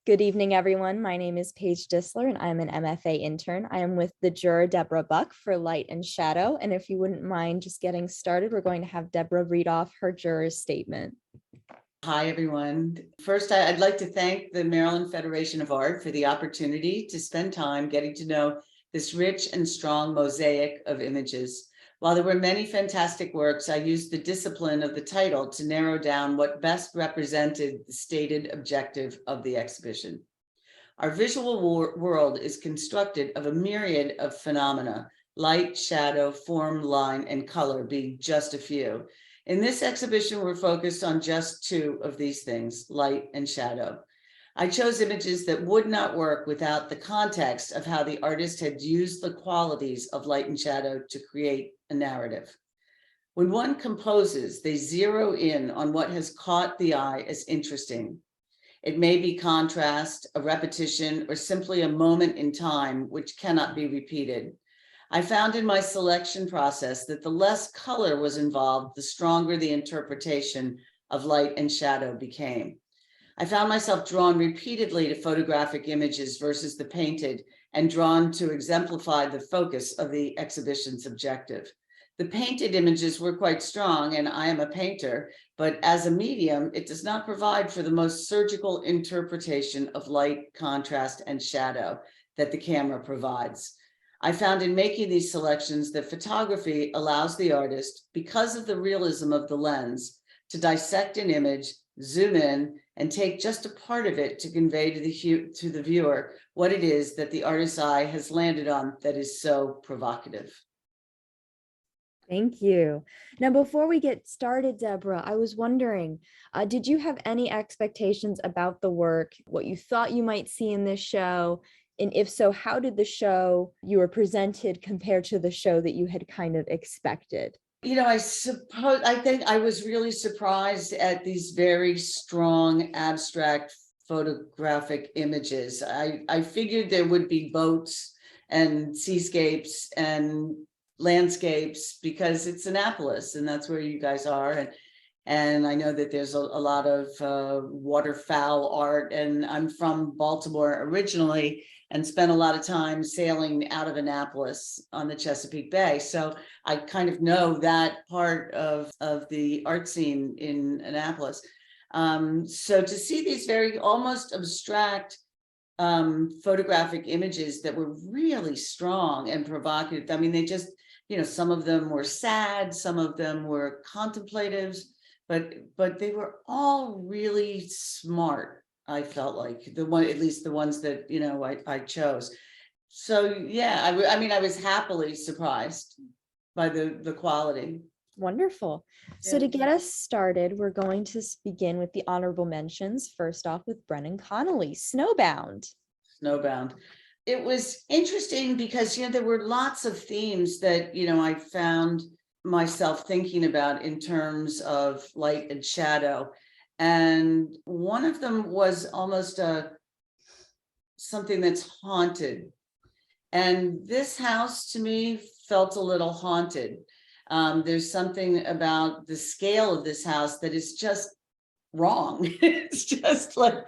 Good evening, everyone. My name is Paige Disler, and I'm an MFA intern. I am with the juror, Deborah Buck, for Light and Shadow. And if you wouldn't mind just getting started, we're going to have Deborah read off her juror's statement. Hi, everyone. First, I'd like to thank the Maryland Federation of Art for the opportunity to spend time getting to know this rich and strong mosaic of images. While there were many fantastic works, I used the discipline of the title to narrow down what best represented the stated objective of the exhibition. Our visual world is constructed of a myriad of phenomena, light, shadow, form, line, and color being just a few. In this exhibition, we're focused on just two of these things, light and shadow. I chose images that would not work without the context of how the artist had used the qualities of light and shadow to create a narrative. When one composes, they zero in on what has caught the eye as interesting. It may be contrast, a repetition, or simply a moment in time which cannot be repeated. I found in my selection process that the less color was involved, the stronger the interpretation of light and shadow became. I found myself drawn repeatedly to photographic images versus the painted, and drawn to exemplify the focus of the exhibition's objective. The painted images were quite strong, and I am a painter, but as a medium, it does not provide for the most surgical interpretation of light, contrast, and shadow that the camera provides. I found in making these selections that photography allows the artist, because of the realism of the lens, to dissect an image, zoom in, and take just a part of it to convey to the viewer what it is that the artist's eye has landed on that is so provocative. Thank you. Now, before we get started, Deborah, I was wondering, did you have any expectations about the work, what you thought you might see in this show? And if so, how did the show you were presented compare to the show that you had kind of expected? You know, I think I was really surprised at these very strong abstract photographic images. I figured there would be boats and seascapes and landscapes because it's Annapolis and that's where you guys are. And I know that there's a lot of waterfowl art, and I'm from Baltimore originally and spent a lot of time sailing out of Annapolis on the Chesapeake Bay. So I kind of know that part of the art scene in Annapolis. So to see these very almost abstract photographic images that were really strong and provocative. I mean, they just, you know, some of them were sad, some of them were contemplative, but they were all really smart. I felt like at least the ones that, you know, I chose. So yeah, I mean, I was happily surprised by the quality. Wonderful. So to get us started, we're going to begin with the honorable mentions. First off with Brennan Connolly, Snowbound. Snowbound. It was interesting because, you know, there were lots of themes that, you know, I found myself thinking about in terms of light and shadow. And one of them was almost something that's haunted. And this house to me felt a little haunted. There's something about the scale of this house that is just wrong. It's just like,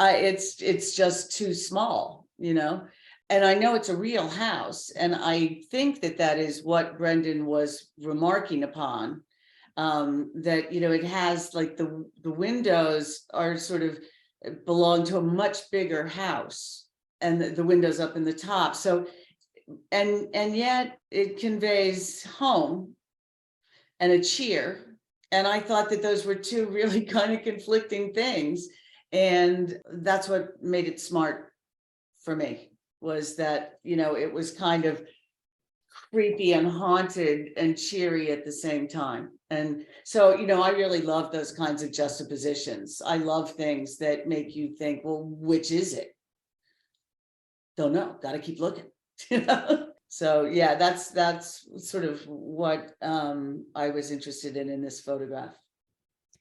it's just too small, you know? And I know it's a real house. And I think that is what Brendan was remarking upon. That, you know, it has like the windows are sort of belong to a much bigger house, and the windows up in the top. So, and yet it conveys home and a cheer. And I thought that those were two really kind of conflicting things. And that's what made it smart for me, was that, you know, it was kind of creepy and haunted and cheery at the same time. And so, you know, I really love those kinds of juxtapositions. I love things that make you think, well, which is it? Don't know, got to keep looking. You know? So yeah, that's sort of what I was interested in this photograph.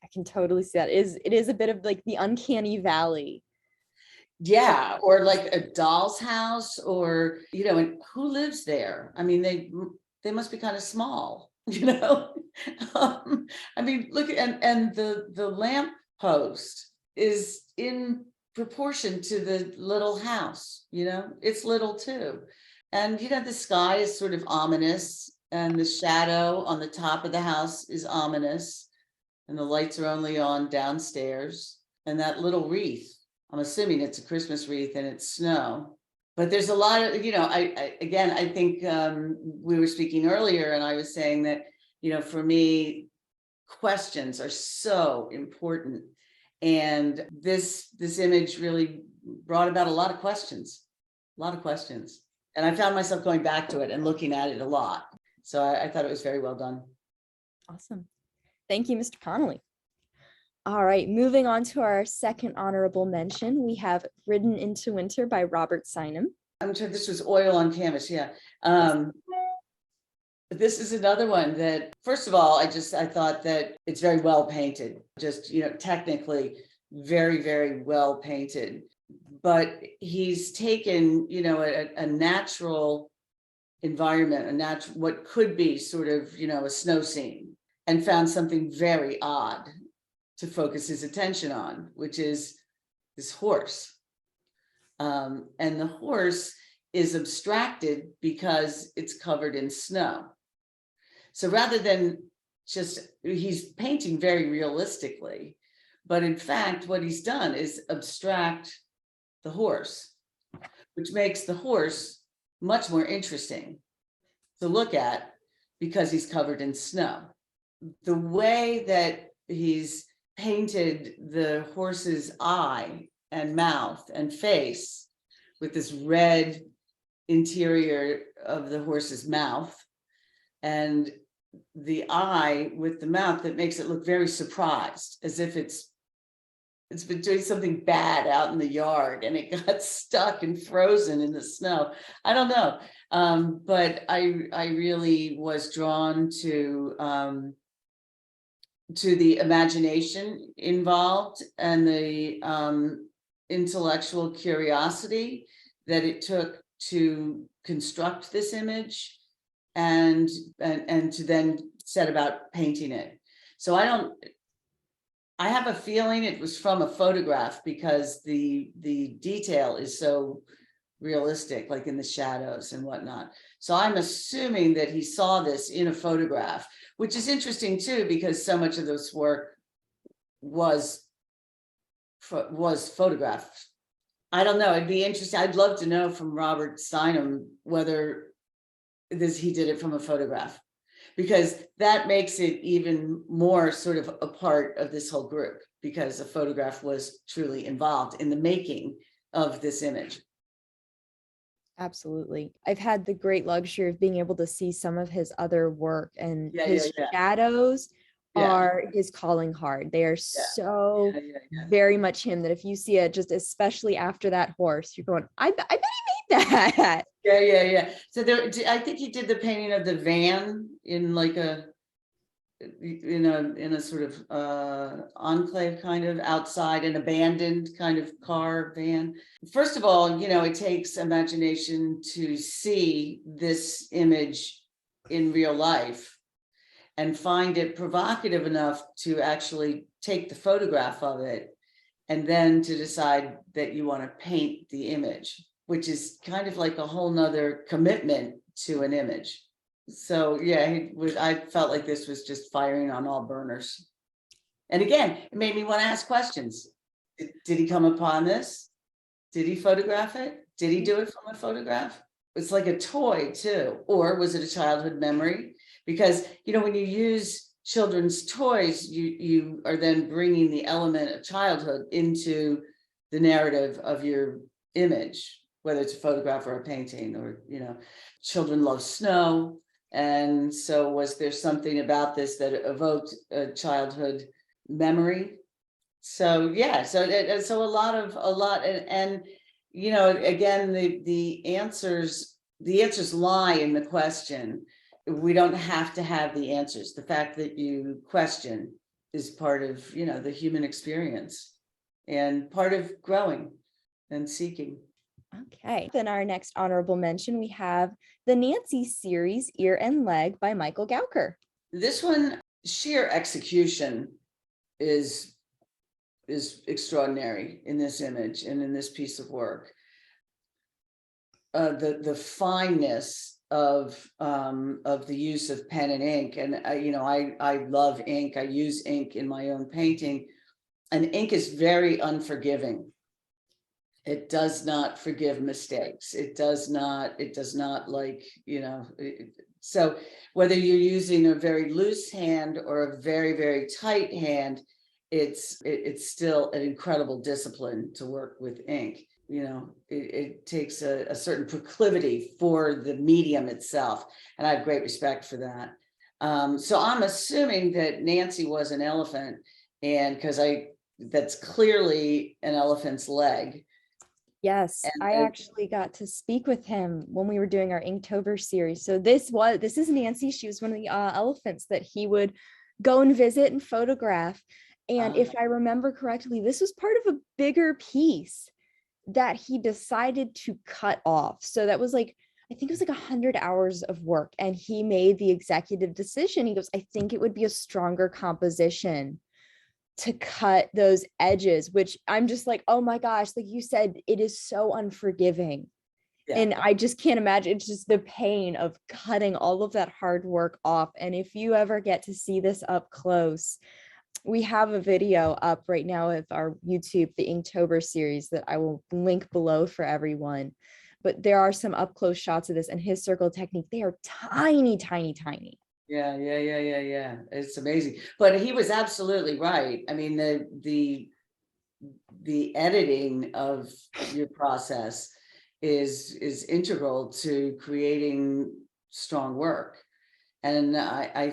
I can totally see that. It is a bit of like the uncanny valley. Yeah, or like a doll's house, or, you know, and who lives there? I mean, they must be kind of small, you know. I mean, look, and the lamp post is in proportion to the little house, it's little too. And, the sky is sort of ominous, and the shadow on the top of the house is ominous, and the lights are only on downstairs. And that little wreath, I'm assuming it's a Christmas wreath and it's snow. But there's a lot of, I think we were speaking earlier, and I was saying that, for me, questions are so important. And this image really brought about a lot of questions. And I found myself going back to it and looking at it a lot. So I thought it was very well done. Awesome. Thank you, Mr. Connolly. All right, moving on to our second honorable mention, we have Ridden into Winter by Robert Sinem. I'm sure this was oil on canvas, yeah. This is another one that, first of all, I thought that it's very well painted, just, technically very, very well painted. But he's taken, a natural environment, what could be sort of, a snow scene, and found something very odd to focus his attention on, which is this horse. And the horse is abstracted because it's covered in snow. So rather than he's painting very realistically, but in fact, what he's done is abstract the horse, which makes the horse much more interesting to look at because he's covered in snow. The way that he's painted the horse's eye and mouth and face with this red interior of the horse's mouth, and the eye with the mouth, that makes it look very surprised, as if it's been doing something bad out in the yard and it got stuck and frozen in the snow. I don't know. But I really was drawn to the imagination involved and the intellectual curiosity that it took to construct this image and to then set about painting it. So I have a feeling it was from a photograph, because the detail is so realistic, like in the shadows and whatnot. So I'm assuming that he saw this in a photograph, which is interesting too, because so much of this work was photographed. I don't know. It'd be interesting. I'd love to know from Robert Steinem whether he did it from a photograph, because that makes it even more sort of a part of this whole group, because a photograph was truly involved in the making of this image. Absolutely. I've had the great luxury of being able to see some of his other work, and his shadows are his calling card. They are so very much him, that if you see it, just especially after that horse, you're going, I bet he made that. Yeah. So I think he did the painting of the van in like in a sort of enclave, kind of outside, an abandoned kind of car van. First of all, it takes imagination to see this image in real life and find it provocative enough to actually take the photograph of it, and then to decide that you want to paint the image, which is kind of like a whole nother commitment to an image. So yeah, I felt like this was just firing on all burners. And again, it made me want to ask questions. Did he come upon this? Did he photograph it? Did he do it from a photograph? It's like a toy too. Or was it a childhood memory? Because, when you use children's toys, you are then bringing the element of childhood into the narrative of your image, whether it's a photograph or a painting, or, children love snow. And so was there something about this that evoked a childhood memory? So yeah, so a lot, and again, the answers lie in the question. We don't have to have the answers. The fact that you question is part of, the human experience, and part of growing and seeking. Okay, then our next honorable mention, we have the Nancy series, Ear and Leg by Michael Gauker. This one, sheer execution is is extraordinary in this image and in this piece of work. The fineness of the use of pen and ink, and I love ink. I use ink in my own painting, and ink is very unforgiving. It does not forgive mistakes. It does not like, so whether you're using a very loose hand or a very, very tight hand, it's still an incredible discipline to work with ink. It takes a certain proclivity for the medium itself. And I have great respect for that. So I'm assuming that Nancy was an elephant, and because that's clearly an elephant's leg. Yes, And I actually got to speak with him when we were doing our Inktober series. So this is Nancy. She was one of the elephants that he would go and visit and photograph. And if I remember correctly, this was part of a bigger piece that he decided to cut off. So that was like, I think it was like 100 hours of work. And he made the executive decision. He goes, I think it would be a stronger composition to cut those edges, which I'm just like, oh my gosh, like you said, it is so unforgiving. Yeah. And I just can't imagine. It's just the pain of cutting all of that hard work off. And if you ever get to see this up close, we have a video up right now of our YouTube, the Inktober series, that I will link below for everyone. But there are some up close shots of this, and his circle technique, they are tiny, tiny, tiny. Yeah. It's amazing. But he was absolutely right. I mean, the editing of your process is integral to creating strong work. And I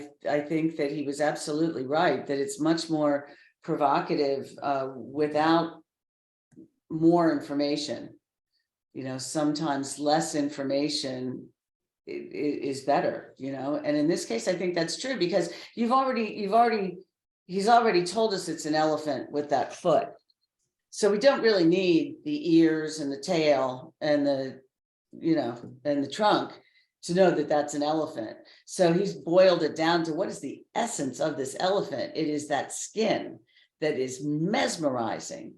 think that he was absolutely right, that it's much more provocative without more information. Sometimes less information is better, and in this case I think that's true, because he's already told us it's an elephant with that foot, so we don't really need the ears and the tail and the trunk to know that that's an elephant. So he's boiled it down to what is the essence of this elephant. It is that skin that is mesmerizing.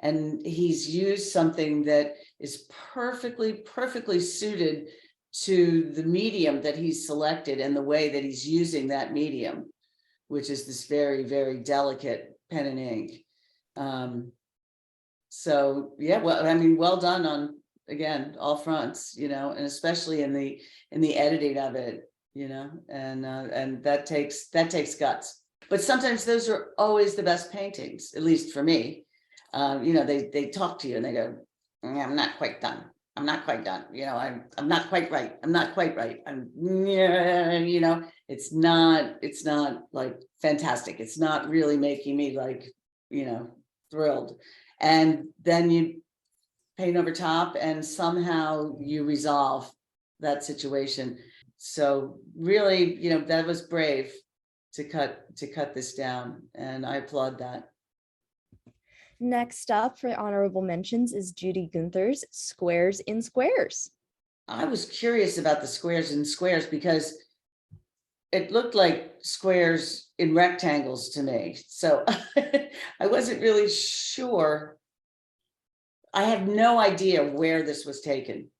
And he's used something that is perfectly suited to the medium that he's selected and the way that he's using that medium, which is this very, very delicate pen and ink. So yeah, well done on, again, all fronts, and especially in the editing of it, and that takes guts. But sometimes those are always the best paintings, at least for me. They talk to you and they go, I'm not quite done. I'm not quite done. I'm not quite right. I'm not quite right. It's not like fantastic. It's not really making me like, thrilled. And then you paint over top and somehow you resolve that situation. So really, that was brave to cut this down, and I applaud that. Next up for honorable mentions is Judy Gunther's Squares in Squares. I was curious about the squares in squares because it looked like squares in rectangles to me. So I wasn't really sure. I have no idea where this was taken.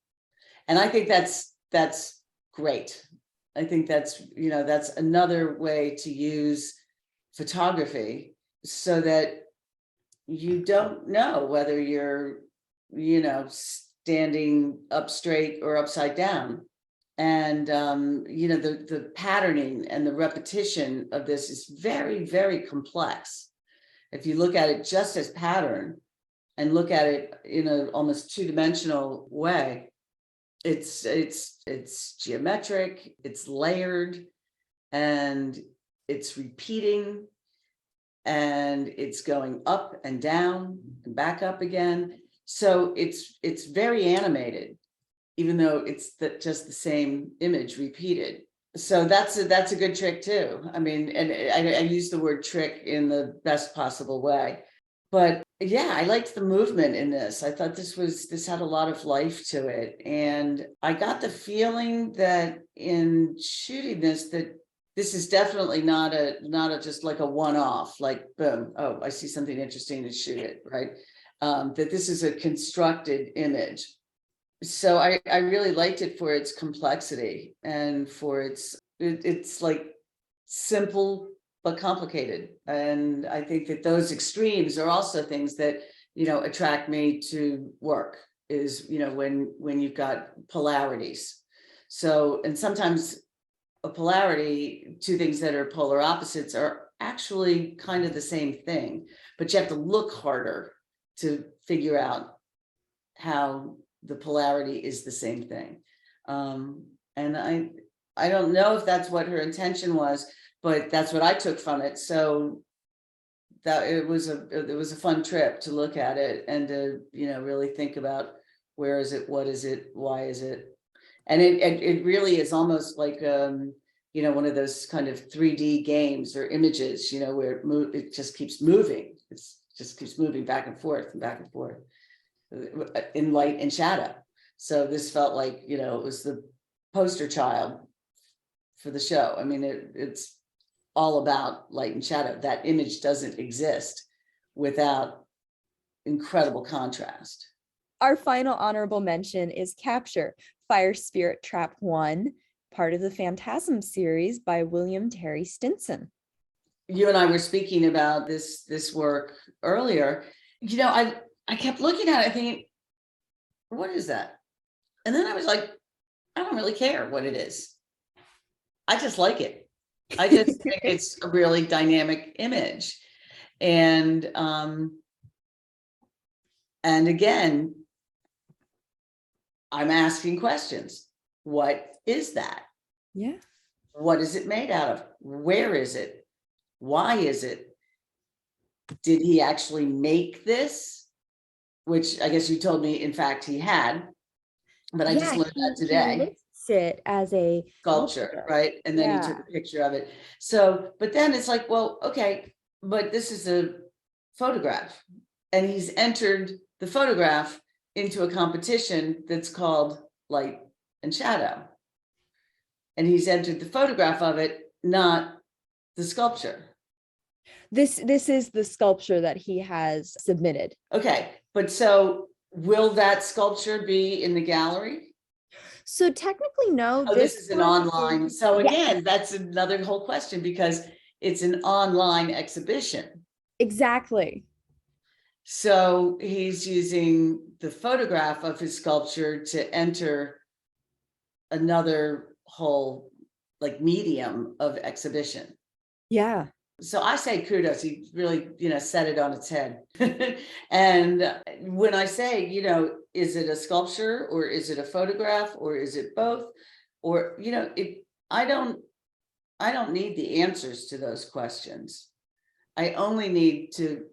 And I think that's great. I think that's another way to use photography so that you don't know whether you're, standing up straight or upside down. And, the patterning and the repetition of this is very, very complex. If you look at it just as pattern and look at it in an almost two-dimensional way, it's geometric, it's layered, and it's repeating, and it's going up and down and back up again. So it's very animated, even though it's just the same image repeated. So that's a good trick too. I mean, and I use the word trick in the best possible way. But yeah, I liked the movement in this. I thought this had a lot of life to it. And I got the feeling that in shooting this, that this is definitely not a just like a one-off, like boom, oh, I see something interesting to shoot it, right? That this is a constructed image. So I really liked it for its complexity and for it's like simple but complicated. And I think that those extremes are also things that, attract me to work, is, when you've got polarities. So, and sometimes a polarity, two things that are polar opposites, are actually kind of the same thing, but you have to look harder to figure out how the polarity is the same thing. And I don't know if that's what her intention was, but that's what I took from it. So that it was a fun trip to look at it and to, really think about where is it, what is it, why is it? And it really is almost like, one of those kind of 3D games or images, where it just keeps moving. It just keeps moving back and forth in light and shadow. So this felt like, it was the poster child for the show. I mean, it's all about light and shadow. That image doesn't exist without incredible contrast. Our final honorable mention is Capture, Fire Spirit Trap 1, part of the Phantasm series by William Terry Stinson. You and I were speaking about this work earlier. I kept looking at it thinking, what is that? And then I was like, I don't really care what it is. I just like it. I just think it's a really dynamic image. And again, I'm asking questions. What is that? Yeah. What is it made out of? Where is it? Why is it? Did he actually make this? Which I guess you told me, in fact, he had, but I just learned that today. He lists it as a sculpture, right? And then he took a picture of it. So, but then it's like, well, okay, but this is a photograph, and he's entered the photograph into a competition that's called Light and Shadow. And he's entered the photograph of it, not the sculpture. This is the sculpture that he has submitted. Okay, but so will that sculpture be in the gallery? So technically, no. Oh, this is an online. So again, that's another whole question, because it's an online exhibition. Exactly. So he's using the photograph of his sculpture to enter another whole like medium of exhibition. Yeah. So I say kudos. He really, set it on its head. And when I say, is it a sculpture or is it a photograph or is it both? Or, I don't need the answers to those questions. I only need to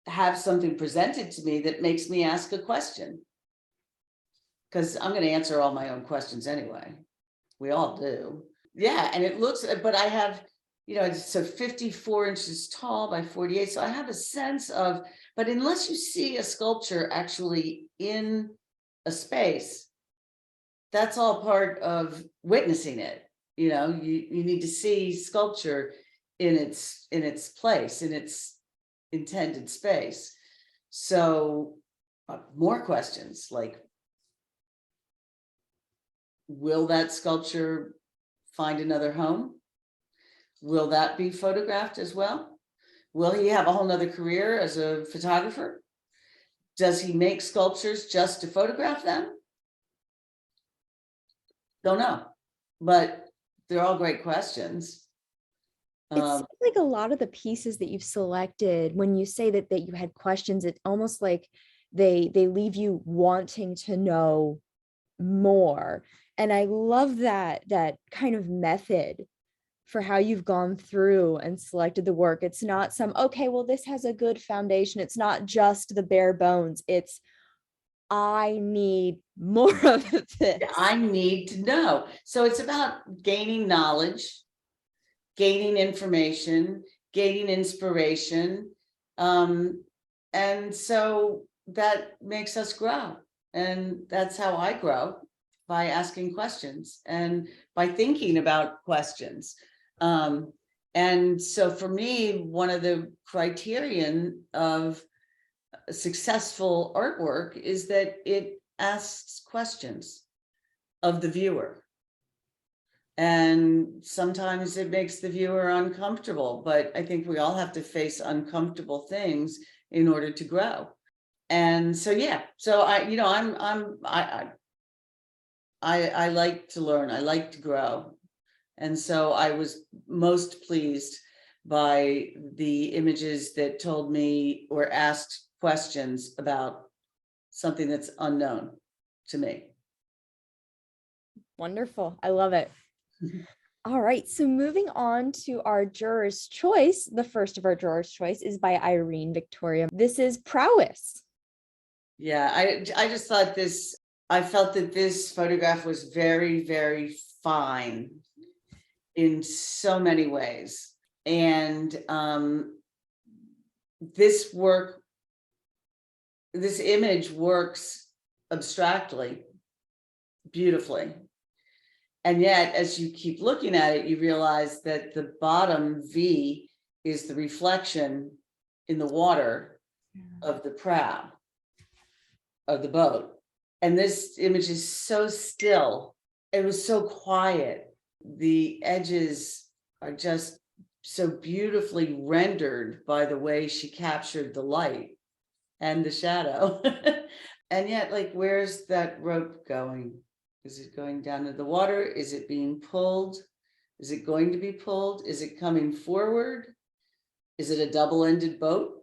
have something presented to me that makes me ask a question. Because I'm going to answer all my own questions anyway. We all do. Yeah. And it looks, but I have, it's so 54 inches tall by 48. So I have a sense of, but unless you see a sculpture actually in a space, that's all part of witnessing it. You need to see sculpture in its place, in its intended space. So more questions like, will that sculpture find another home? Will that be photographed as well? Will he have a whole nother career as a photographer? Does he make sculptures just to photograph them? Don't know, but they're all great questions. It seems like a lot of the pieces that you've selected, when you say that you had questions, it's almost like they leave you wanting to know more. And I love that kind of method for how you've gone through and selected the work. It's not okay, well, this has a good foundation. It's not just the bare bones. It's, I need more of this. I need to know. So it's about gaining knowledge, gaining information, gaining inspiration. And so that makes us grow. And that's how I grow, by asking questions and by thinking about questions. And so for me, one of the criterion of successful artwork is that it asks questions of the viewer. And sometimes it makes the viewer uncomfortable, but I think we all have to face uncomfortable things in order to grow. And so, yeah, so I like to learn, I like to grow. And so I was most pleased by the images that told me or asked questions about something that's unknown to me. Wonderful. I love it. All right. So moving on to our juror's choice, the first of our juror's choice is by Irene Victoria. This is Prowess. Yeah, I just thought this, I felt that this photograph was very, very fine in so many ways. And this image works abstractly, beautifully. And yet, as you keep looking at it, you realize that the bottom V is the reflection in the water of the prow of the boat. And this image is so still. It was so quiet. The edges are just so beautifully rendered by the way she captured the light and the shadow. And yet, like, where's that rope going? Is it going down to the water? Is it being pulled? Is it going to be pulled? Is it coming forward? Is it a double-ended boat?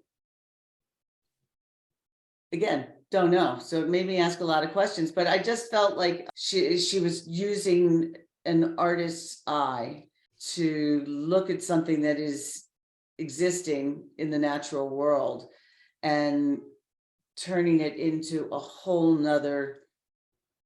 Again, don't know. So it made me ask a lot of questions, but I just felt like she was using an artist's eye to look at something that is existing in the natural world and turning it into a whole nother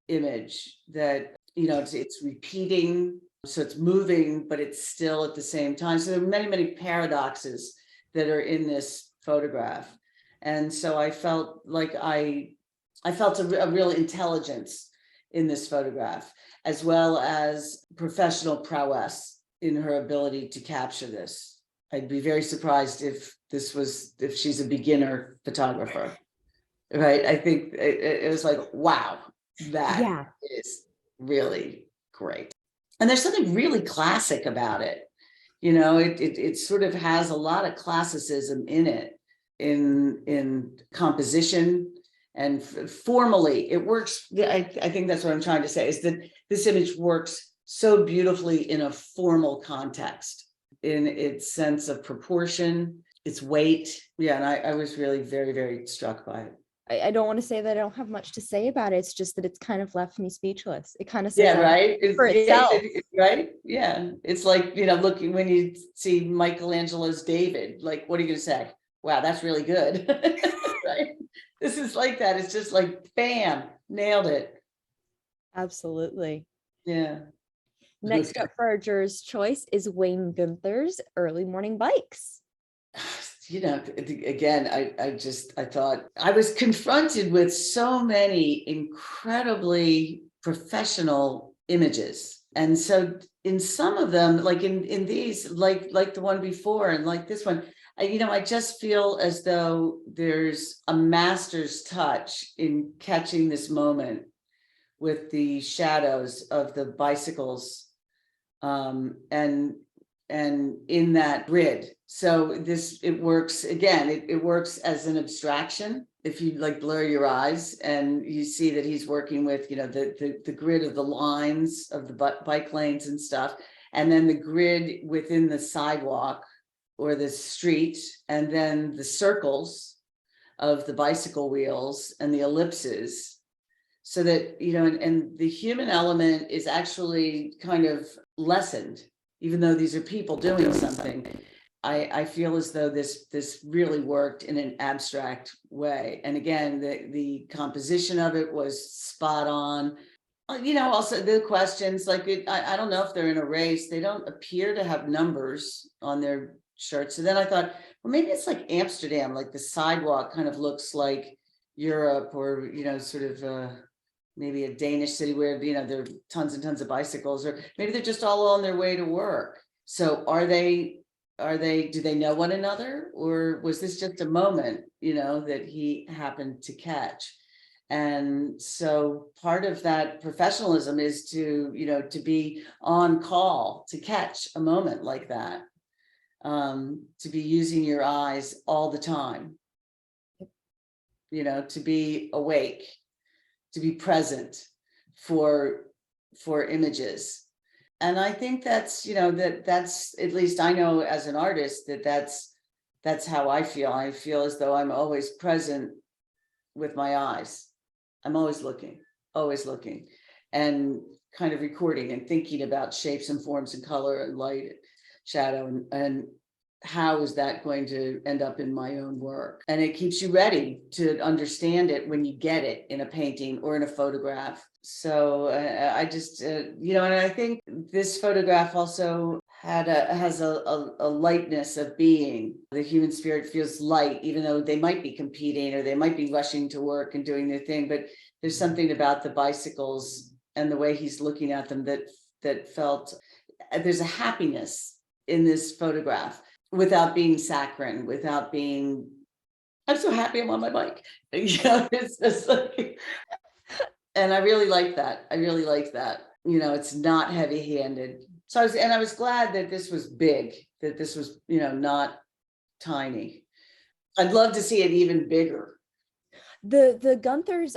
image that, you know, it's repeating, so it's moving, but it's still at the same time. So there are many, many paradoxes that are in this photograph. And so I felt like I felt a real intelligence in this photograph, as well as professional prowess in her ability to capture this. I'd be very surprised if she's a beginner photographer, right? I think it was like, wow, that is really great. And there's something really classic about it. You know, it sort of has a lot of classicism in it, in composition and formally. It works. I think that's what I'm trying to say, is that this image works so beautifully in a formal context, in its sense of proportion, its weight. Yeah, and I was really very, very struck by it. I don't want to say that I don't have much to say about it. It's just that it's kind of left me speechless. It kind of Yeah, right. for itself. Right. Yeah. It's like, you know, looking when you see Michelangelo's David, like, what are you going to say? Wow, that's really good. Right. This is like that. It's just like, bam, nailed it. Absolutely. Yeah. Next up for our juror's choice is Wayne Gunther's Early Morning Bikes. You know, again, I thought I was confronted with so many incredibly professional images. And so in some of them, like in these, like the one before and like this one, I just feel as though there's a master's touch in catching this moment with the shadows of the bicycles, and in that grid. So it works again, it works as an abstraction. If you like blur your eyes and you see that he's working with, you know, the grid of the lines of the bike lanes and stuff, and then the grid within the sidewalk or the street, and then the circles of the bicycle wheels and the ellipses, so that, you know, and the human element is actually kind of lessened, even though these are people doing something. I feel as though this really worked in an abstract way. And again, the composition of it was spot on. You know, also the questions, like I don't know if they're in a race. They don't appear to have numbers on their shirts. So then I thought, well, maybe it's like Amsterdam, like the sidewalk kind of looks like Europe, or, you know, sort of maybe a Danish city where, you know, there are tons and tons of bicycles, or maybe they're just all on their way to work. So do they know one another, or was this just a moment, that he happened to catch? And so part of that professionalism is to be on call to catch a moment like that, to be using your eyes all the time, to be awake, to be present for images. And I think that's, that's, at least I know as an artist, that's how I feel. I feel as though I'm always present with my eyes. I'm always looking, and kind of recording and thinking about shapes and forms and color and light, shadow, and how is that going to end up in my own work? And it keeps you ready to understand it when you get it in a painting or in a photograph. So I just, and I think this photograph also has a lightness of being. The human spirit feels light, even though they might be competing or they might be rushing to work and doing their thing. But there's something about the bicycles and the way he's looking at them that felt, there's a happiness in this photograph without being saccharine, without being, I'm so happy I'm on my bike. It's just like, and I really like that. It's not heavy-handed. So I was glad that this was big, that this was, not tiny. I'd love to see it even bigger. The Gunthers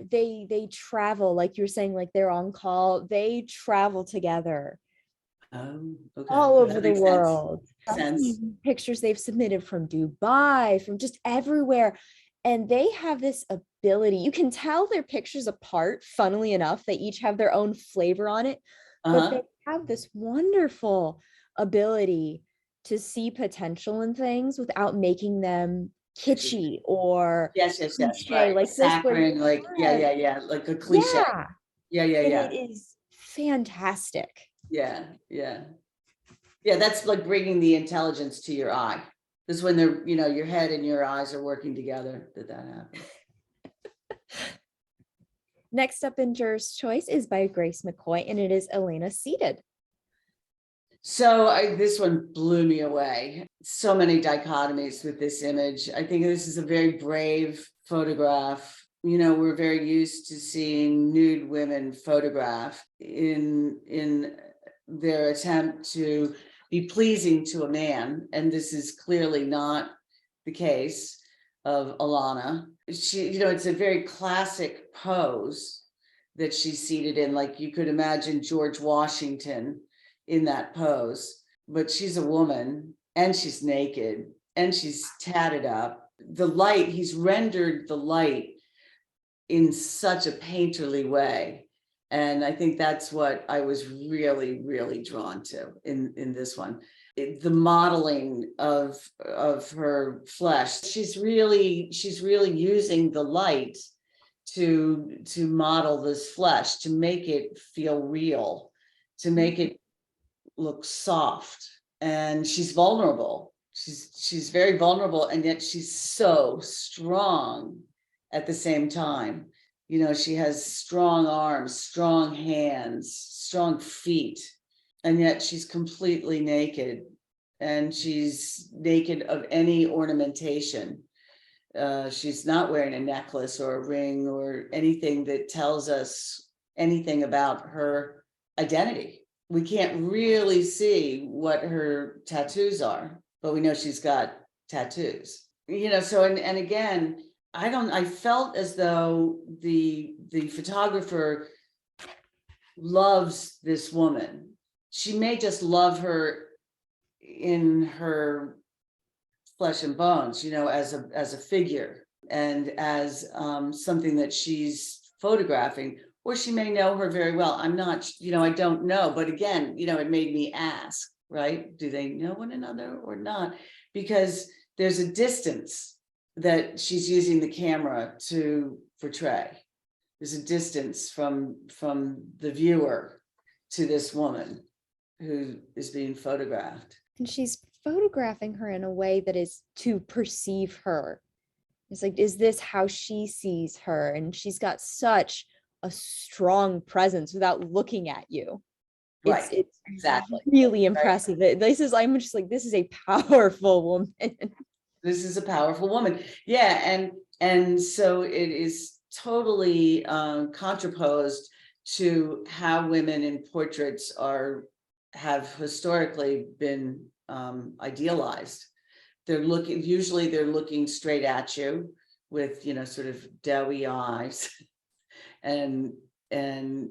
they travel, like you were saying, like they're on call, they travel together Okay. all over That the makes sense. world. I've Sense. seen pictures they've submitted from Dubai, from just everywhere. And they have this ability. You can tell their pictures apart, funnily enough. They each have their own flavor on it, but they have this wonderful ability to see potential in things without making them kitschy or Yes, cliche right. like this, where Saccharine, like, yeah, like a cliche. yeah, Yeah, and it is fantastic. yeah. Yeah, that's like bringing the intelligence to your eye. This is when they're, your head and your eyes are working together that happens. Next up in Juror's Choice is by Grace McCoy, and it is Elena Seated. So this one blew me away. So many dichotomies with this image. I think this is a very brave photograph. We're very used to seeing nude women photographed in their attempt to be pleasing to a man. And this is clearly not the case of Alana. She, it's a very classic pose that she's seated in. Like you could imagine George Washington in that pose, but she's a woman and she's naked and she's tatted up. The light, he's rendered the light in such a painterly way. And I think that's what I was really, really drawn to in this one. The modeling of her flesh. She's really using the light to model this flesh, to make it feel real, to make it look soft. And she's vulnerable. She's very vulnerable, and yet she's so strong at the same time. She has strong arms, strong hands, strong feet, and yet she's completely naked, and she's naked of any ornamentation. She's not wearing a necklace or a ring or anything that tells us anything about her identity. We can't really see what her tattoos are, but we know she's got tattoos. So and again, I felt as though the photographer loves this woman. She may just love her in her flesh and bones, as a figure and as something that she's photographing, or she may know her very well. I'm not, I don't know. But again, it made me ask, right? Do they know one another or not? Because there's a distance that she's using the camera to portray. There's a distance from the viewer to this woman who is being photographed. And she's photographing her in a way that is to perceive her. It's like, is this how she sees her? And she's got such a strong presence without looking at you. It's Right, exactly. really Right. impressive. I'm just like, this is a powerful woman. This is a powerful woman. Yeah, and so it is totally contraposed to how women in portraits have historically been idealized. Usually they're looking straight at you with, sort of doughy eyes and and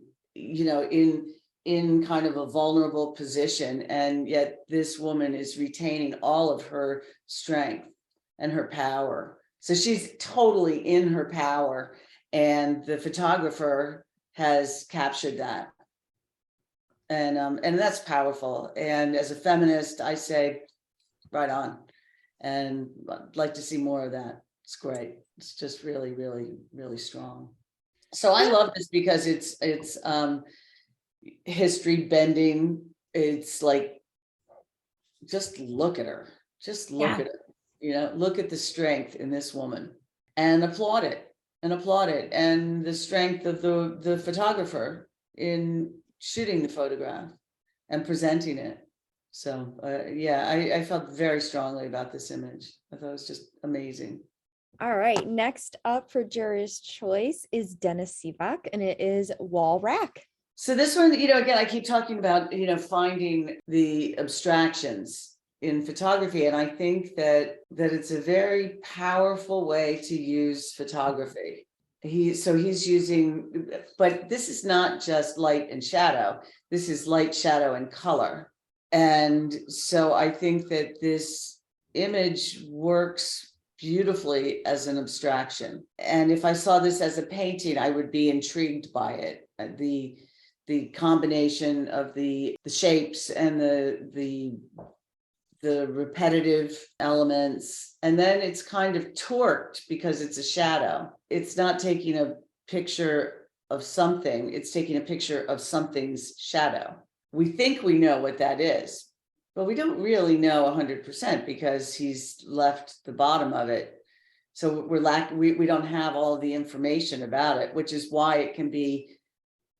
in kind of a vulnerable position, and yet this woman is retaining all of her strength and her power. So she's totally in her power, and the photographer has captured that, and that's powerful. And as a feminist, I say, right on, and I'd like to see more of that. It's great. It's just really, really, really strong. So I love this because it's history bending. It's like, just look at her, just look Yeah. at her, look at the strength in this woman, and applaud it, and the strength of the photographer in shooting the photograph and presenting it. So yeah, I felt very strongly about this image. I thought it was just amazing. All right. Next up for juror's choice is Dennis Sivak, and it is Wall Rack. So this one, again, I keep talking about, finding the abstractions in photography. And I think that it's a very powerful way to use photography. He's using, but this is not just light and shadow. This is light, shadow, and color. And so I think that this image works beautifully as an abstraction. And if I saw this as a painting, I would be intrigued by it. The combination of the shapes and the repetitive elements, and then it's kind of torqued because it's a shadow. It's not taking a picture of something, it's taking a picture of something's shadow. We think we know what that is, but we don't really know 100% because he's left the bottom of it. So we don't have all the information about it, which is why it can be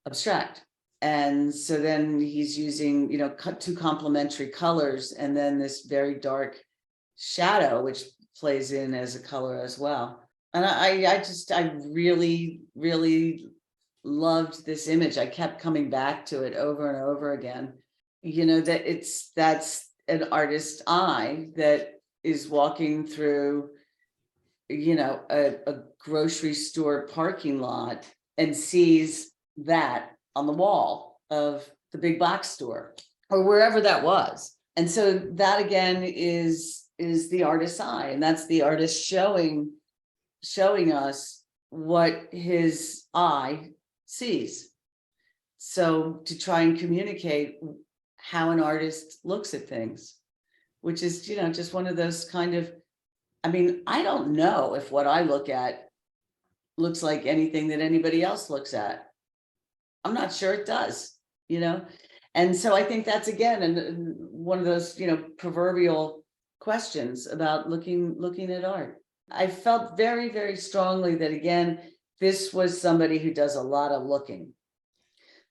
abstract. And so then he's using, two complementary colors, and then this very dark shadow, which plays in as a color as well. And I really, really loved this image. I kept coming back to it over and over again. That's an artist's eye that is walking through, a grocery store parking lot and sees that on the wall of the big box store or wherever that was. And so that again is the artist's eye, and that's the artist showing us what his eye sees. So to try and communicate how an artist looks at things, which is, just one of those kind of, I don't know if what I look at looks like anything that anybody else looks at. I'm not sure it does, and so I think that's again one of those proverbial questions about looking at art. I felt very, very strongly that again this was somebody who does a lot of looking.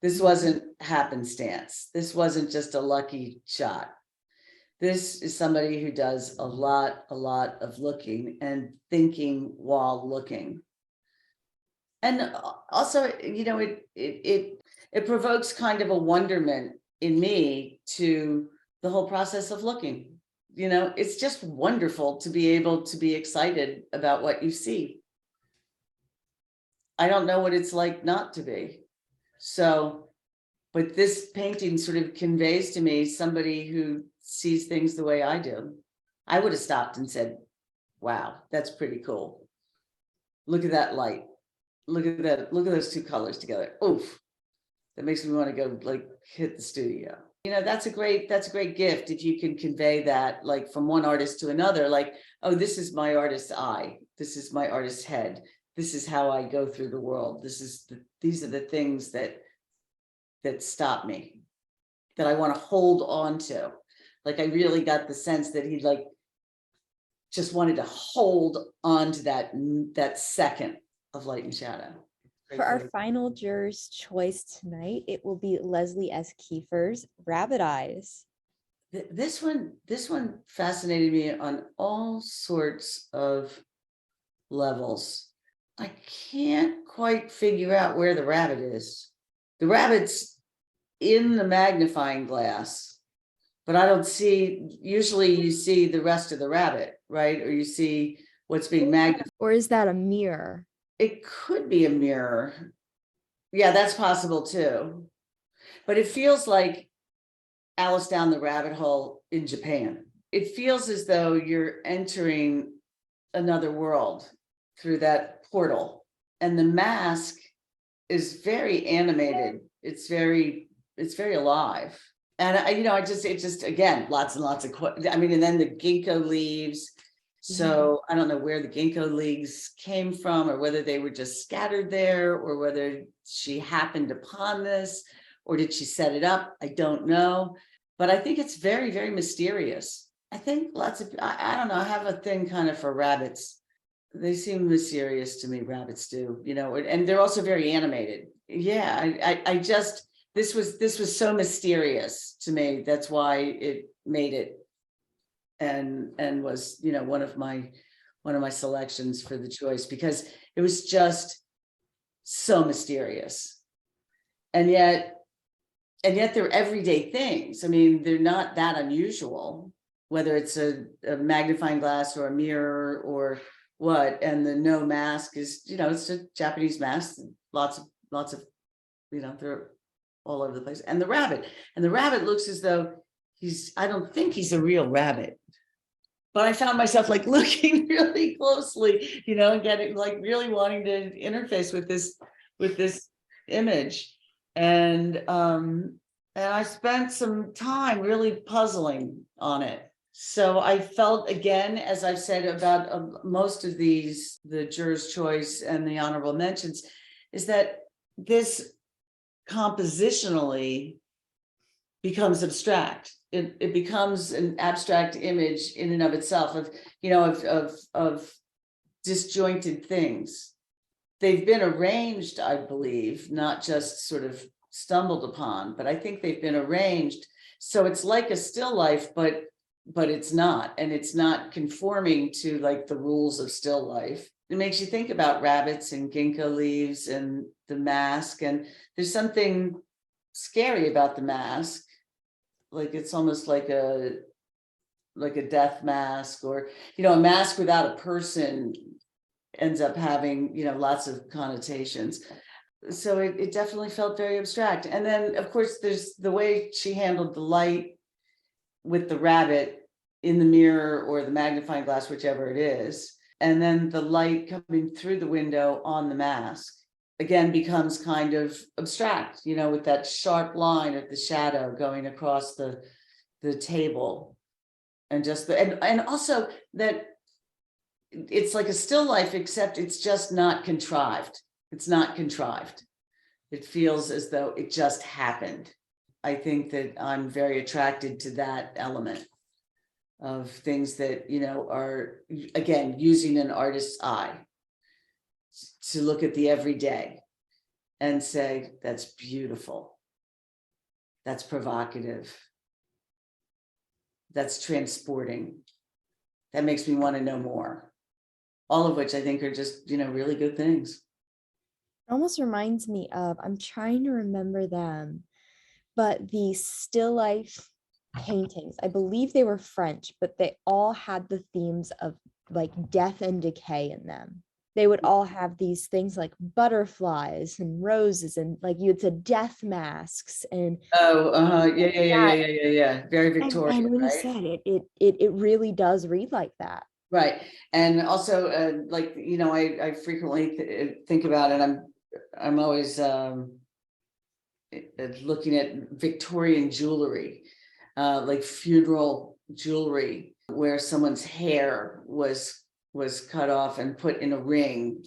This wasn't happenstance. This wasn't just a lucky shot. This is somebody who does a lot of looking and thinking while looking. And also, it provokes kind of a wonderment in me to the whole process of looking. It's just wonderful to be able to be excited about what you see. I don't know what it's like not to be. So, but this painting sort of conveys to me somebody who sees things the way I do. I would have stopped and said, wow, that's pretty cool. Look at that light. Look at that. Look at those two colors together. Oof. That makes me want to go like hit the studio. That's a great gift if you can convey that, like from one artist to another, like, oh, this is my artist's eye. This is my artist's head. This is how I go through the world. These are the things that stop me, that I want to hold on to. Like I really got the sense that he like just wanted to hold on to that second of light and shadow. For our final juror's choice tonight, it will be Leslie S. Kiefer's Rabbit Eyes. This one fascinated me on all sorts of levels. I can't quite figure out where the rabbit is. The rabbit's in the magnifying glass, but I don't see, usually you see the rest of the rabbit, right? Or you see what's being magnified. Or is that a mirror? It could be a mirror. Yeah, that's possible too. But it feels like Alice down the rabbit hole in Japan. It feels as though you're entering another world through that portal. And the mask is very animated. It's very alive. And it just, again, lots and lots of, and then the ginkgo leaves. So I don't know where the ginkgo leaves came from, or whether they were just scattered there, or whether she happened upon this, or did she set it up? I don't know. But I think it's very, very mysterious. I think I don't know, I have a thing kind of for rabbits. They seem mysterious to me, rabbits do, and they're also very animated. Yeah, this was so mysterious to me. That's why it made it and was, one of my selections for the choice, because it was just so mysterious. And yet they're everyday things. I mean, they're not that unusual, whether it's a magnifying glass or a mirror or what. And the no mask is, it's a Japanese mask, lots of, they're all over the place. And the rabbit looks as though I don't think he's a real rabbit. But I found myself like looking really closely, and getting like really wanting to interface with this image. And I spent some time really puzzling on it. So I felt, again, as I've said about most of these, the juror's choice and the honorable mentions, is that this compositionally becomes abstract. It becomes an abstract image in and of itself of disjointed things. They've been arranged, I believe, not just sort of stumbled upon, but I think they've been arranged. So it's like a still life, but it's not, and it's not conforming to like the rules of still life. It makes you think about rabbits and ginkgo leaves and the mask, and there's something scary about the mask. Like it's almost like a death mask, or a mask without a person ends up having lots of connotations. So it definitely felt very abstract. And then of course there's the way she handled the light with the rabbit in the mirror or the magnifying glass, whichever it is, and then the light coming through the window on the mask again becomes kind of abstract, with that sharp line of the shadow going across the table, and just and also that it's like a still life, except it's just not contrived. It's not contrived. It feels as though it just happened. I think that I'm very attracted to that element of things that, are, again, using an artist's eye to look at the everyday and say, that's beautiful. That's provocative. That's transporting. That makes me want to know more. All of which I think are just, really good things. It almost reminds me of, I'm trying to remember them, but the still life paintings, I believe they were French, but they all had the themes of like death and decay in them. They would all have these things like butterflies and roses, and like you had said, death masks. And yeah. Very Victorian, and when you right? said it really does read like that. Right. And also I frequently think about it. I'm always looking at Victorian jewelry, like funeral jewelry, where someone's hair was cut off and put in a ring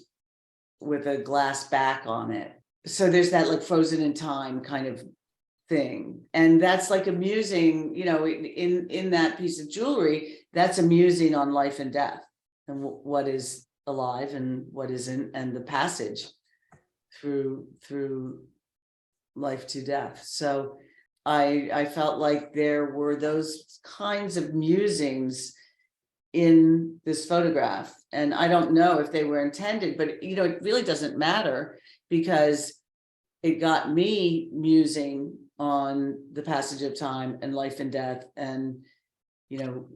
with a glass back on it. So there's that like frozen in time kind of thing. And that's like a musing, in that piece of jewelry, that's a musing on life and death, and what is alive and what isn't, and the passage. through life to death. So I felt like there were those kinds of musings in this photograph. And I don't know if they were intended, but it really doesn't matter, because it got me musing on the passage of time and life and death, and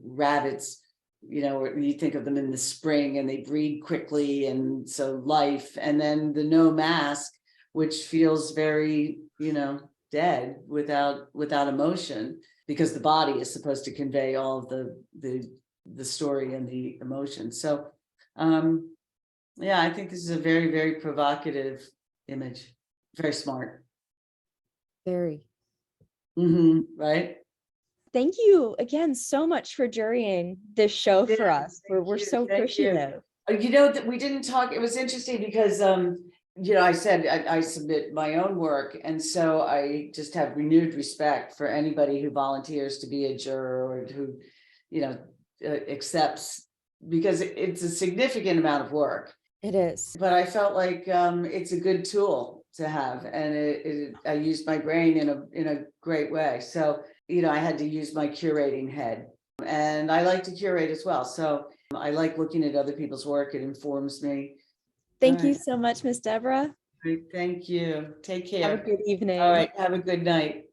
rabbits, you think of them in the spring and they breed quickly, and so life, and then the no mask, which feels very dead, without emotion, because the body is supposed to convey all of the story and the emotion. So yeah, I think this is a very, very provocative image. Very smart. Very. Right. Thank you again so much for jurying this show for Yeah, us. We're so thank you. appreciative. That we didn't talk. It was interesting because I said I submit my own work, and so I just have renewed respect for anybody who volunteers to be a juror, or who accepts, because it's a significant amount of work. It is. But I felt like it's a good tool to have, and I used my brain in a great way. So I had to use my curating head, and I like to curate as well. So I like looking at other people's work. It informs me. Thank you so much, Miss Deborah. Great. Thank you. Take care. Have a good evening. All right. Have a good night.